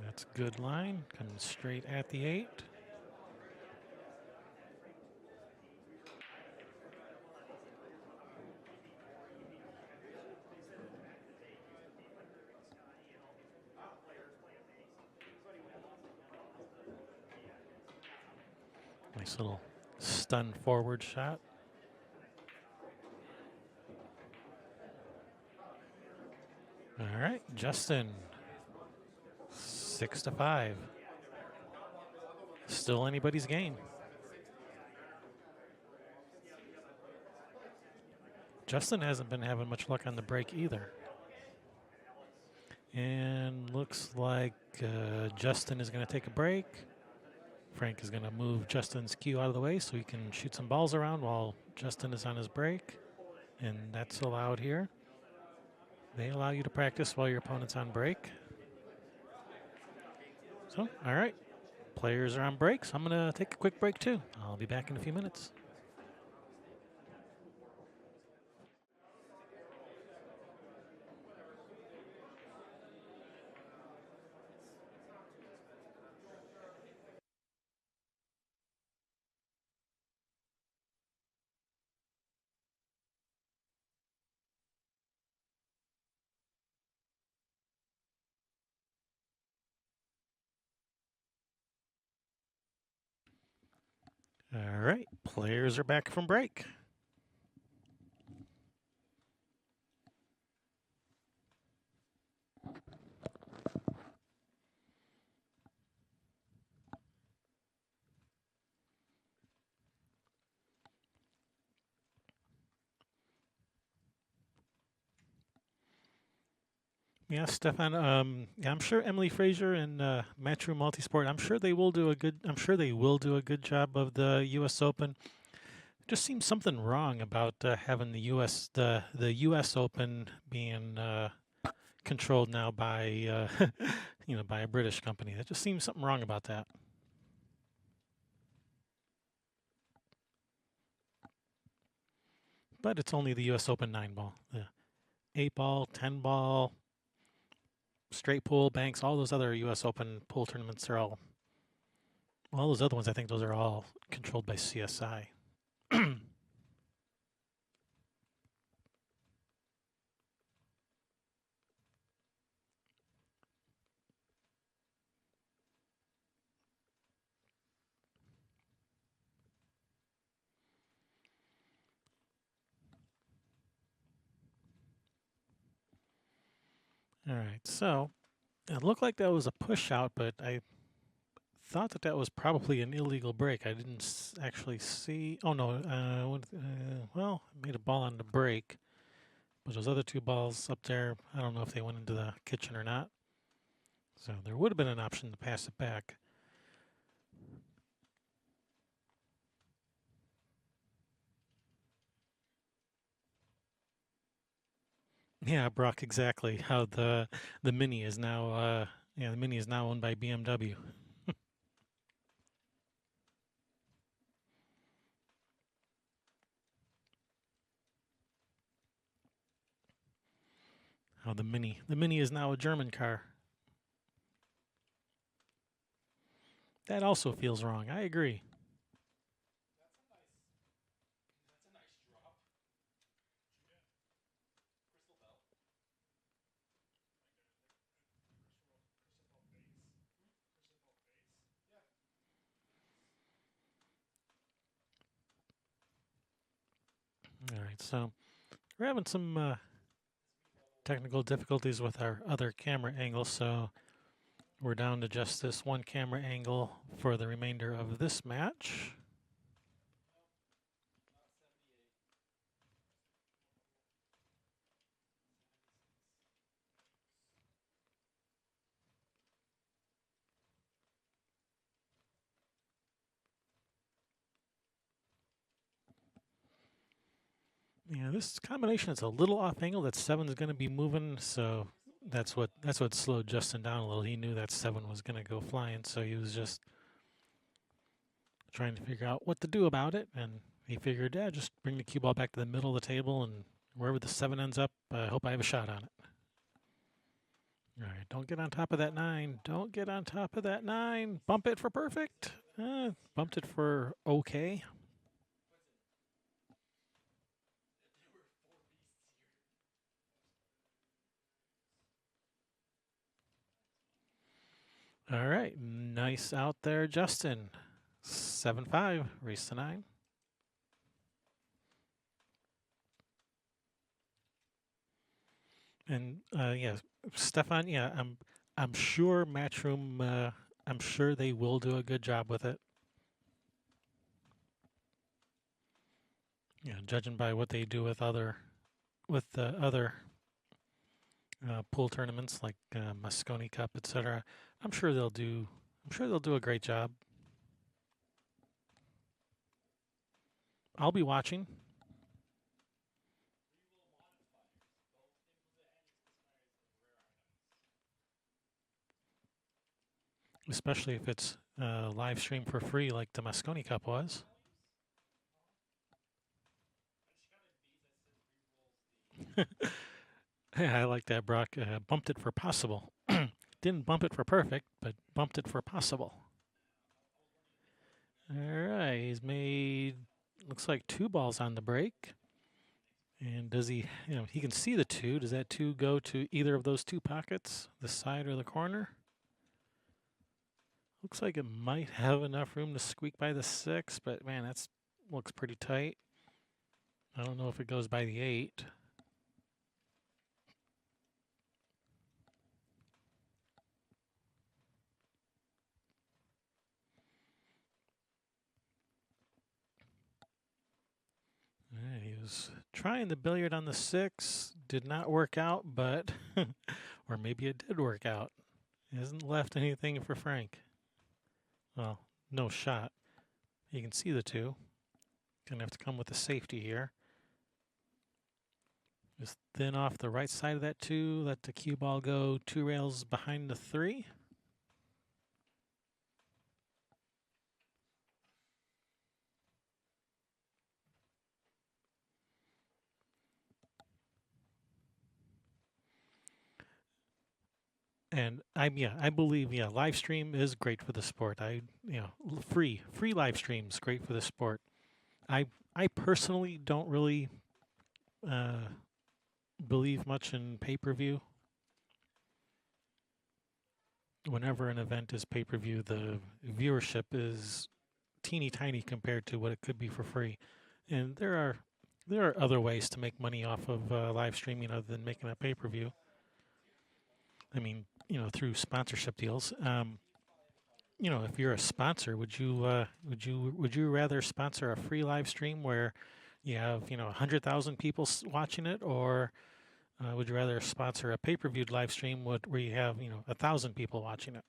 That's a good line. Comes straight at the 8. Nice little stun forward shot. All right, Justin. 6-5. Still anybody's game. Justin hasn't been having much luck on the break either. And looks like Justin is going to take a break. Frank is going to move Justin's cue out of the way so he can shoot some balls around while Justin is on his break. And that's allowed here. They allow you to practice while your opponent's on break. So, all right. Players are on breaks. I'm going to take a quick break too. I'll be back in a few minutes. All right, players are back from break. Yeah, Stefan. Yeah, I'm sure Emily Fraser and Matchroom Multisport. I'm sure they will do a good. I'm sure they will do a good job of the U.S. Open. Just seems something wrong about having the U.S. Open being controlled now by by a British company. There just seems something wrong about that. But it's only the U.S. Open 9 ball. The 8 ball, 10 ball, straight pool, banks, all those other U.S. Open pool tournaments are all those other ones. I think those are all controlled by CSI. All right, so it looked like that was a push out, but I thought that was probably an illegal break. I didn't actually see. Oh no, well, I made a ball on the break, but those other 2 balls up there, I don't know if they went into the kitchen or not. So there would have been an option to pass it back. Yeah, Brock, exactly how the Mini is now. The Mini is now owned by BMW. How the Mini is now a German car. That also feels wrong. I agree. All right, so we're having some technical difficulties with our other camera angle, so we're down to just this one camera angle for the remainder of this match. Yeah, this combination is a little off angle. That 7 is going to be moving, so that's what slowed Justin down a little. He knew that 7 was going to go flying, so he was just trying to figure out what to do about it. And he figured, yeah, just bring the cue ball back to the middle of the table, and wherever the 7 ends up, I hope I have a shot on it. All right, don't get on top of that 9. Don't get on top of that 9. Bump it for perfect. Bumped it for okay. All right, nice out there, Justin. 7-5, race to 9. And yeah, Stefan, yeah, I'm sure Matchroom, I'm sure they will do a good job with it. Yeah, judging by what they do with the other pool tournaments like Moscone Cup, etc. I'm sure they'll do. I'm sure they'll do a great job. I'll be watching. Especially if it's live stream for free like the Moscone Cup was. I like that, Brock. Bumped it for possible. Didn't bump it for perfect, but bumped it for possible. All right, he's made, looks like 2 balls on the break. And does he, he can see the 2. Does that 2 go to either of those 2 pockets, the side or the corner? Looks like it might have enough room to squeak by the 6, but man, that looks pretty tight. I don't know if it goes by the 8. He was trying the billiard on the 6. Did not work out, but Or maybe it did work out. He hasn't left anything for Frank. Well, no shot. You can see the two. Gonna have to come with a safety here. Just thin off the right side of that two. Let the cue ball go 2 rails behind the 3. And I believe live stream is great for the sport. Free live streams great for the sport. I personally don't really uh, believe much in pay-per-view. Whenever an event is pay-per-view, the viewership is teeny tiny compared to what it could be for free. And there are other ways to make money off of live streaming other than making a pay-per-view. I mean, through sponsorship deals. If you're a sponsor, would you rather sponsor a free live stream where you have 100,000 people watching it, or would you rather sponsor a pay-per-view live stream where you have 1,000 people watching it?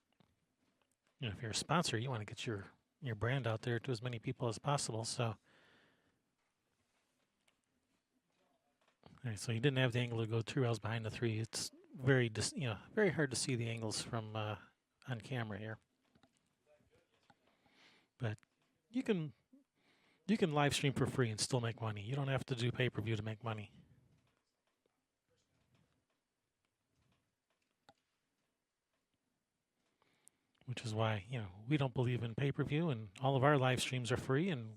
If you're a sponsor, you want to get your brand out there to as many people as possible. So, all right, so you didn't have the angle to go 2 rails behind the 3. It's very hard to see the angles from on camera here. But you can live stream for free and still make money. You don't have to do pay-per-view to make money. Which is why, we don't believe in pay-per-view, and all of our live streams are free, and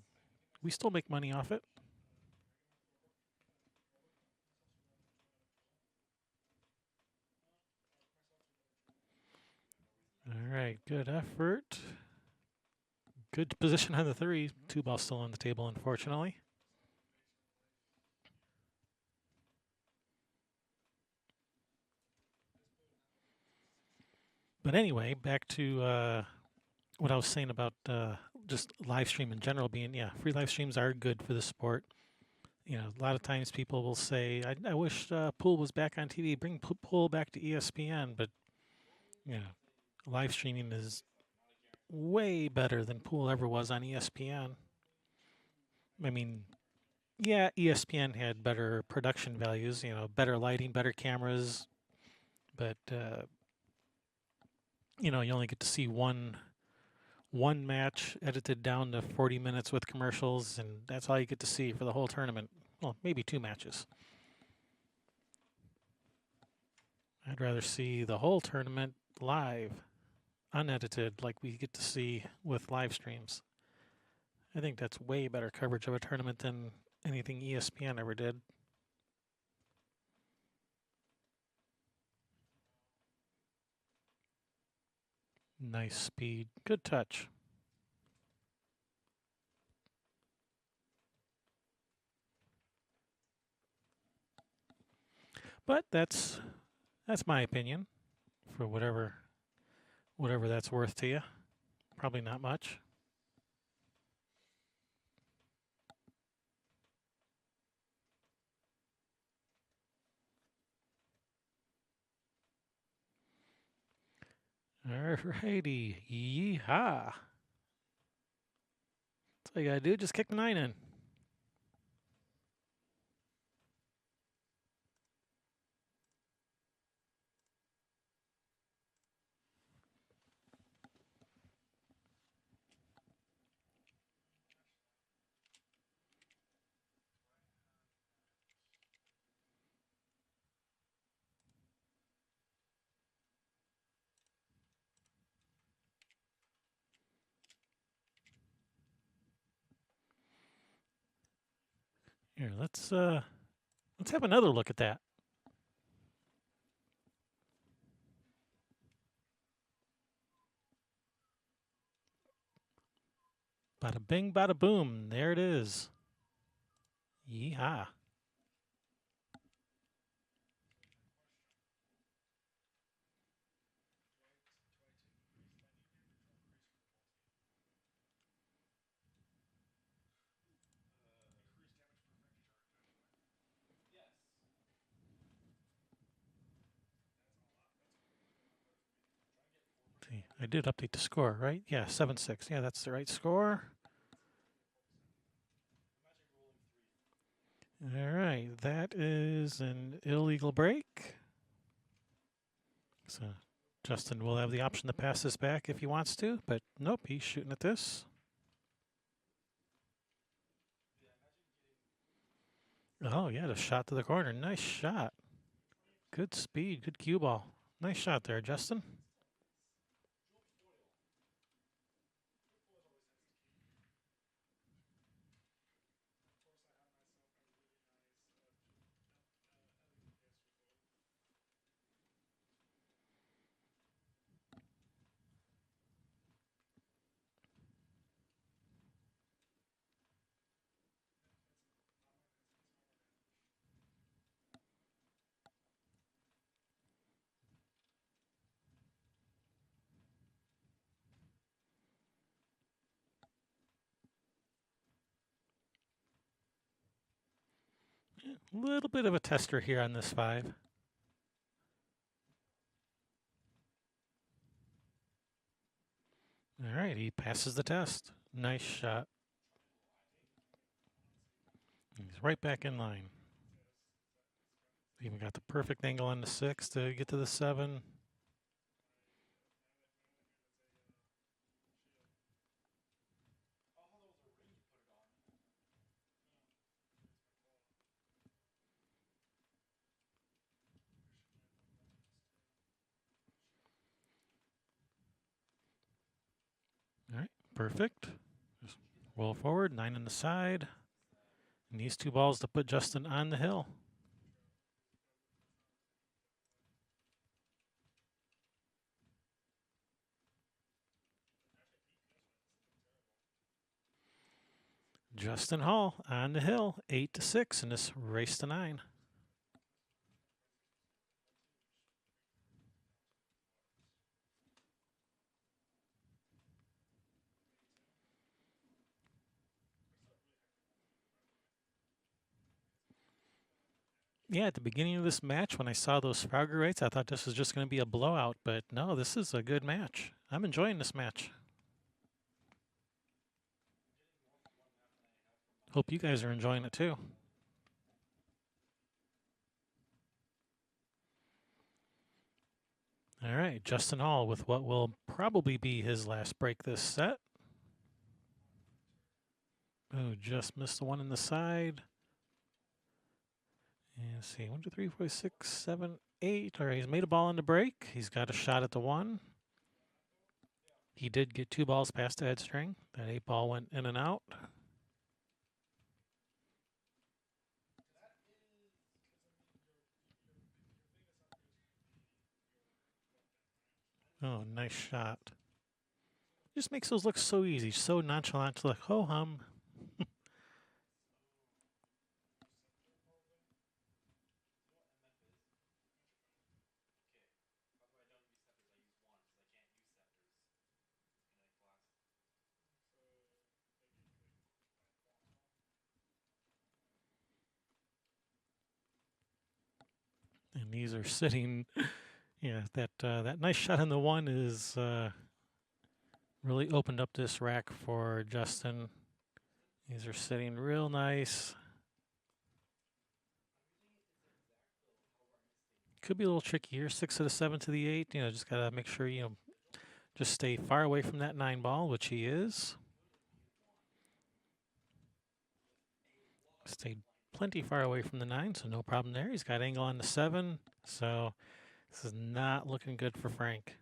we still make money off it. All right, good effort. Good position on the 3. 2 balls still on the table, unfortunately. But anyway, back to what I was saying about just live stream in general being, free live streams are good for the sport. A lot of times people will say, I wish pool was back on TV, bring pool back to ESPN, but live streaming is way better than pool ever was on ESPN. I mean, yeah, ESPN had better production values, better lighting, better cameras, but you only get to see one match edited down to 40 minutes with commercials, and that's all you get to see for the whole tournament. Well, maybe 2 matches. I'd rather see the whole tournament live, unedited, like we get to see with live streams. I think that's way better coverage of a tournament than anything ESPN ever did. Nice speed, good touch. But that's my opinion, for whatever that's worth to you. Probably not much. Alrighty, yeehaw. That's all you gotta do, just kick the 9 in. Here, let's have another look at that. Bada bing, bada boom. There it is. Yeehaw. I did update the score, right? Yeah, 7-6. Yeah, that's the right score. All right, that is an illegal break. So Justin will have the option to pass this back if he wants to, but nope, he's shooting at this. Oh, yeah, the shot to the corner. Nice shot. Good speed, good cue ball. Nice shot there, Justin. A little bit of a tester here on this 5. All right, he passes the test. Nice shot. He's right back in line. Even got the perfect angle on the 6 to get to the 7. All right, perfect. Just roll forward, 9 on the side. And these 2 balls to put Justin on the hill. Justin Hall on the hill, 8-6 in this race to 9. Yeah, at the beginning of this match, when I saw those Frogger rates, I thought this was just going to be a blowout, but no, this is a good match. I'm enjoying this match. Hope you guys are enjoying it too. All right, Justin Hall with what will probably be his last break this set. Oh, just missed the one in the side. And let's see, 1, 2, 3, 4, 6, 7, 8. All right, he's made a ball on the break. He's got a shot at the 1. He did get 2 balls past the head string. That 8 ball went in and out. Oh, nice shot. Just makes those look so easy, so nonchalant, like ho hum. And these are sitting. Yeah, that nice shot on the 1 is really opened up this rack for Justin. These are sitting real nice. Could be a little tricky here. 6 to the 7 to the 8. Just gotta make sure just stay far away from that 9 ball, which he is. Stayed plenty far away from the 9, so no problem there. He's got angle on the 7, so this is not looking good for Frank.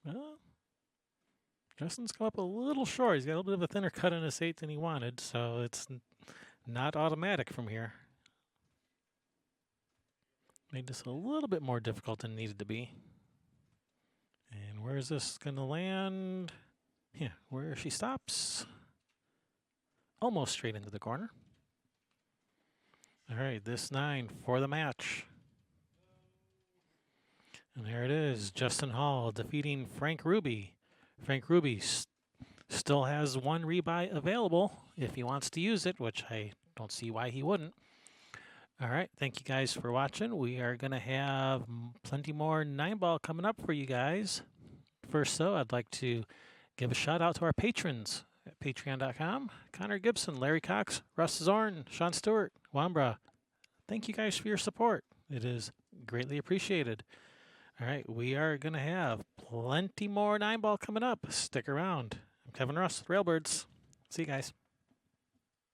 Well, Justin's come up a little short. He's got a little bit of a thinner cut on his 8 than he wanted, so it's not automatic from here. Made this a little bit more difficult than it needed to be. And where is this going to land? Yeah, where she stops. Almost straight into the corner. All right, this 9 for the match. And there it is, Justin Hall defeating Frank Ruby. Frank Ruby still has 1 rebuy available if he wants to use it, which I Don't see why he wouldn't. All right, thank you guys for watching. We are going to have plenty more 9-ball coming up for you guys. First, though, I'd like to give a shout out to our patrons at patreon.com. Connor Gibson, Larry Cox, Russ Zorn, Sean Stewart, Wambra. Thank you guys for your support. It is greatly appreciated. All right, we are going to have plenty more 9-ball coming up. Stick around. I'm Kevin Russ with Railbirds. See you guys.